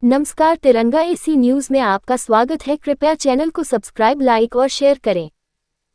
नमस्कार, तिरंगा AC news में आपका स्वागत है। कृपया चैनल को सब्सक्राइब, लाइक और शेयर करें।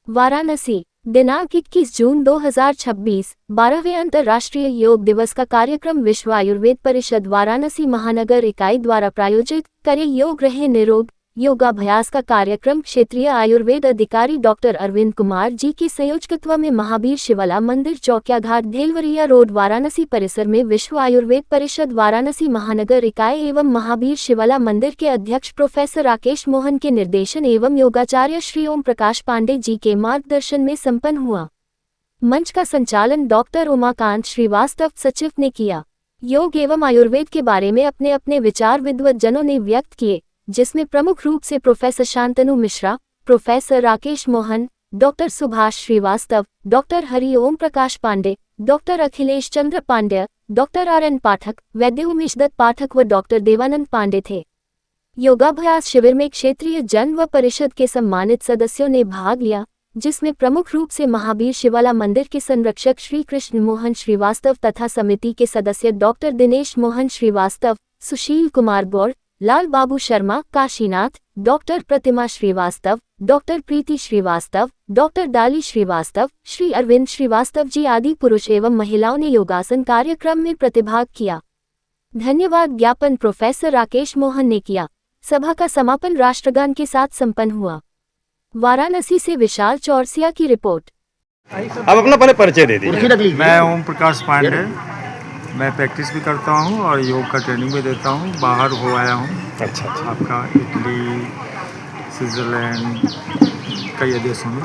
वाराणसी, दिनांक 21 जून 2026, 12वें अंतर्राष्ट्रीय योग दिवस का कार्यक्रम विश्व आयुर्वेद परिषद वाराणसी महानगर इकाई द्वारा प्रायोजित करे योग रहे निरोग योगाभ्यास का कार्यक्रम क्षेत्रीय आयुर्वेद अधिकारी डॉक्टर अरविंद कुमार जी की संयोजकत्व में महावीर शिवाला मंदिर, चौकिया घाट, भेलवरिया रोड, वाराणसी परिसर में विश्व आयुर्वेद परिषद वाराणसी महानगर इकाई एवं महावीर शिवाला मंदिर के अध्यक्ष प्रोफेसर राकेश मोहन के निर्देशन एवं योगाचार्य श्री ओम प्रकाश पांडे जी के मार्गदर्शन में संपन्न हुआ। मंच का संचालन डॉक्टर उमाकांत श्रीवास्तव सचिव ने किया। योग एवं आयुर्वेद के बारे में अपने अपने विचार विद्वज्जनों ने व्यक्त किए, जिसमें प्रमुख रूप से professor Shantanu Mishra, professor Rakesh Mohan, doctor Subhash Srivastava, doctor Hari Om Prakash Pandey, doctor Akhilesh Chandra Pandya, doctor RN Pathak, Vaidya Umesh Dutt पाठक व डॉक्टर देवानंद पांडे थे। योगाभ्यास शिविर में क्षेत्रीय जन व परिषद के सम्मानित सदस्यों ने भाग लिया, जिसमें प्रमुख रूप से महावीर शिवाला मंदिर के संरक्षक श्री कृष्ण मोहन श्रीवास्तव तथा समिति के सदस्य डॉक्टर दिनेश मोहन श्रीवास्तव, सुशील कुमार गौड़, लाल बाबू शर्मा, काशीनाथ, डॉक्टर प्रतिमा श्रीवास्तव, डॉक्टर प्रीति श्रीवास्तव, डॉक्टर डाली श्रीवास्तव, श्री अरविंद श्रीवास्तव जी आदि पुरुष एवं महिलाओं ने योगासन कार्यक्रम में प्रतिभाग किया। धन्यवाद ज्ञापन प्रोफेसर राकेश मोहन ने किया। सभा का समापन राष्ट्रगान के साथ संपन्न हुआ। वाराणसी से विशाल चौरसिया की रिपोर्ट। अब अपना पहले परिचय दे दीजिए। मैं ओम प्रकाश पांडे, मैं प्रैक्टिस भी करता हूँ और योग का ट्रेनिंग भी देता हूँ। बाहर हो आया हूँ। अच्छा। आपका इटली, स्विट्जरलैंड, कई देशों में।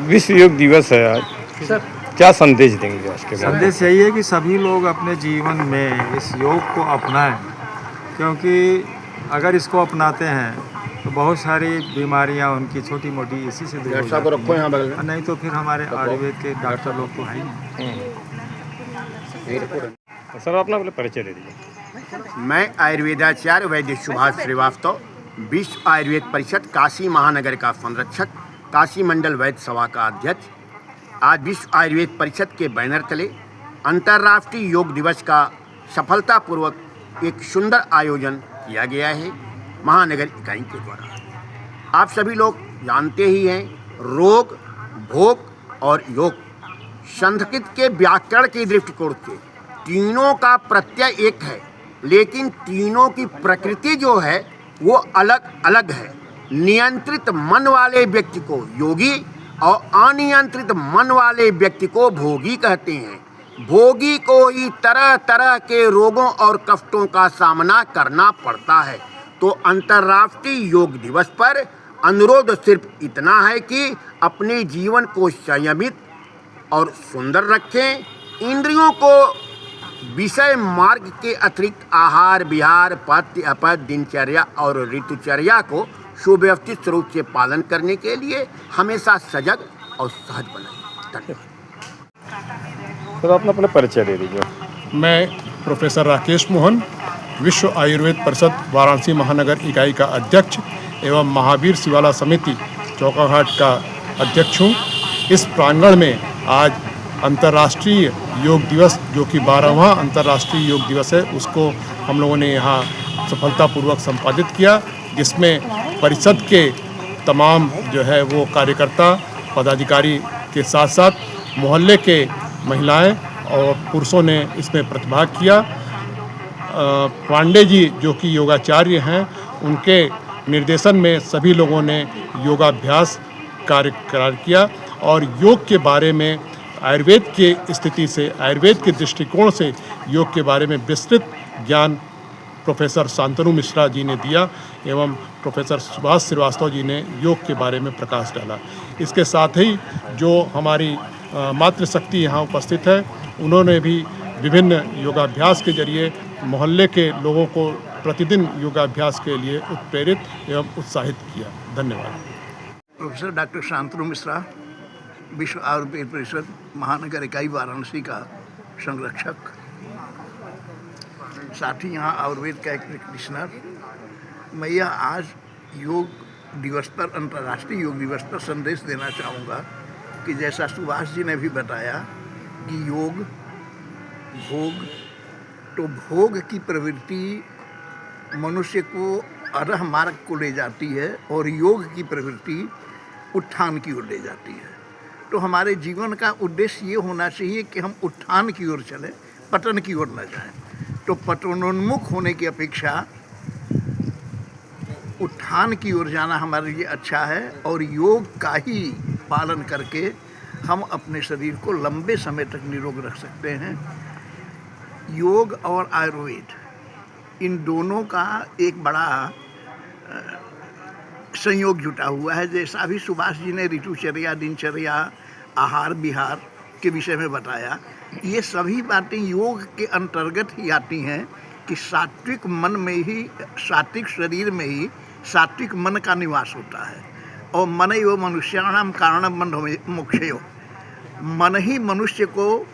विश्व योग दिवस है आज, सर क्या संदेश देंगे आज के बाद? संदेश यही है कि सभी लोग अपने जीवन में इस योग को अपनाएं, क्योंकि अगर इसको अपनाते हैं तो बहुत सारी बीमारियां उनकी छोटी मोटी इसी से दूर हो जाती हैं। नहीं तो फिर हमारे आयुर्वेद के डॉक्टर लोग तो हैं ही। सर अपना पहले परिचय दे दीजिए। मैं आयुर्वेदाचार्य वैद्य सुभाष श्रीवास्तव, विश्व आयुर्वेद परिषद काशी महानगर का संरक्षक, काशी मंडल वैद्य सभा का अध्यक्ष। आज विश्व आयुर्वेद परिषद के बैनर तले अंतर्राष्ट्रीय योग दिवस का सफलतापूर्वक एक सुंदर आयोजन किया गया है महानगर इकाई के द्वारा। आप सभी लोग जानते ही हैं, रोग, भोग और योग संस्कृत के व्याकरण के दृष्टिकोण से तीनों का प्रत्यय एक है, लेकिन तीनों की प्रकृति जो है वो अलग अलग है। नियंत्रित मन वाले व्यक्ति को योगी और अनियंत्रित मन वाले व्यक्ति को भोगी कहते हैं। भोगी को ही तरह तरह के रोगों और कष्टों का सामना करना पड़ता है। तो अंतर्राष्ट्रीय योग दिवस पर अनुरोध सिर्फ इतना है कि अपने जीवन को संयमित और सुंदर रखें। इंद्रियों को विषय मार्ग के अतिरिक्त आहार विहार, पथ्य अपथ्य, दिनचर्या और ऋतुचर्या को सुव्यवस्थित रूप से पालन करने के लिए हमेशा सजग और सहज बनाएं। धन्यवाद। सर अपना पहले परिचय दे दीजिए। मैं प्रोफेसर राकेश मोहन, विश्व आयुर्वेद परिषद वाराणसी महानगर इकाई का अध्यक्ष एवं महावीर शिवाला समिति चौका घाट का अध्यक्ष हूँ। इस प्रांगण में आज अंतर्राष्ट्रीय योग दिवस, जो कि 12वां अंतर्राष्ट्रीय योग दिवस है, उसको हम लोगों ने यहाँ सफलतापूर्वक संपादित किया, जिसमें परिषद के तमाम जो है वो कार्यकर्ता पदाधिकारी के साथ साथ मोहल्ले के महिलाएं और पुरुषों ने इसमें प्रतिभाग किया। पांडे जी जो कि योगाचार्य हैं, उनके निर्देशन में सभी लोगों ने योगाभ्यास कार्य किया और योग के बारे में आयुर्वेद की स्थिति से, आयुर्वेद के दृष्टिकोण से योग के बारे में विस्तृत ज्ञान प्रोफेसर शांतनु मिश्रा जी ने दिया एवं प्रोफेसर सुभाष श्रीवास्तव जी ने योग के बारे में प्रकाश डाला। इसके साथ ही जो हमारी मातृशक्ति यहाँ उपस्थित है, उन्होंने भी विभिन्न योगाभ्यास के जरिए मोहल्ले के लोगों को प्रतिदिन योगाभ्यास के लिए उत्प्रेरित एवं उत्साहित किया। धन्यवाद। प्रोफेसर डॉक्टर शांतनु मिश्रा, विश्व आयुर्वेद परिषद महानगर इकाई वाराणसी का संरक्षक, साथ ही यहाँ आयुर्वेद का एक प्रैक्टिशनर। मैं यह आज योग दिवस पर, अंतर्राष्ट्रीय योग दिवस पर संदेश देना चाहूँगा कि जैसा सुभाष जी ने भी बताया कि योग, भोग, तो भोग की प्रवृत्ति मनुष्य को अरह मार्ग को ले जाती है और योग की प्रवृत्ति उत्थान की ओर ले जाती है। तो हमारे जीवन का उद्देश्य ये होना चाहिए कि हम उत्थान की ओर चलें, पतन की ओर न जाएं। तो पतनोन्मुख होने की अपेक्षा उत्थान की ओर जाना हमारे लिए अच्छा है और योग का ही पालन करके हम अपने शरीर को लंबे समय तक निरोग रख सकते हैं। योग और आयुर्वेद इन दोनों का एक बड़ा संयोग जुटा हुआ है। जैसा अभी सुभाष जी ने ऋतुचर्या, दिनचर्या, आहार विहार के विषय में बताया, ये सभी बातें योग के अंतर्गत ही आती हैं कि सात्विक मन में ही, सात्विक शरीर में ही सात्विक मन का निवास होता है। और मन एवं मनुष्याणाम कारणम बंध मोक्षयो, मन ही मनुष्य को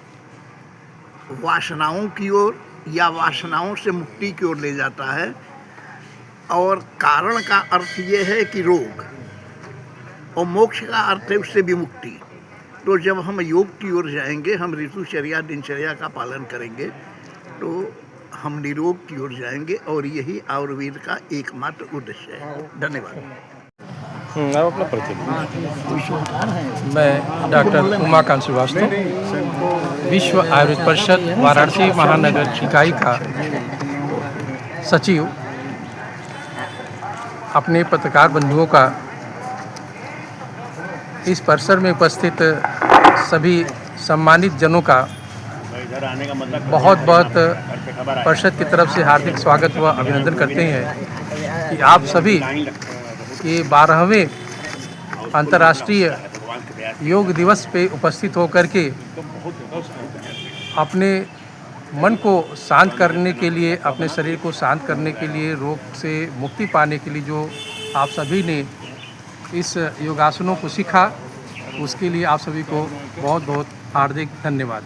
वासनाओं की ओर या वासनाओं से मुक्ति की ओर ले जाता है। और कारण का अर्थ ये है कि रोग, और मोक्ष का अर्थ है उससे विमुक्ति। तो जब हम योग की ओर जाएंगे, हम ऋतुचर्या, दिनचर्या का पालन करेंगे, तो हम निरोग की ओर जाएंगे और यही आयुर्वेद का एकमात्र उद्देश्य है। धन्यवाद। आप अपना परिचय दीजिए। मैं डॉक्टर उमाकांत श्रीवास्तव, विश्व आयुर्वेद परिषद वाराणसी महानगर इकाई का सचिव, अपने पत्रकार बंधुओं का, इस परिसर में उपस्थित सभी सम्मानित जनों का बहुत बहुत परिषद की तरफ से हार्दिक स्वागत व अभिनंदन करते हैं कि आप सभी ये 12वें अंतर्राष्ट्रीय योग दिवस पे उपस्थित होकर के अपने मन को शांत करने के लिए, अपने शरीर को शांत करने के लिए, रोग से मुक्ति पाने के लिए जो आप सभी ने इस योगासनों को सीखा, उसके लिए आप सभी को बहुत बहुत हार्दिक धन्यवाद।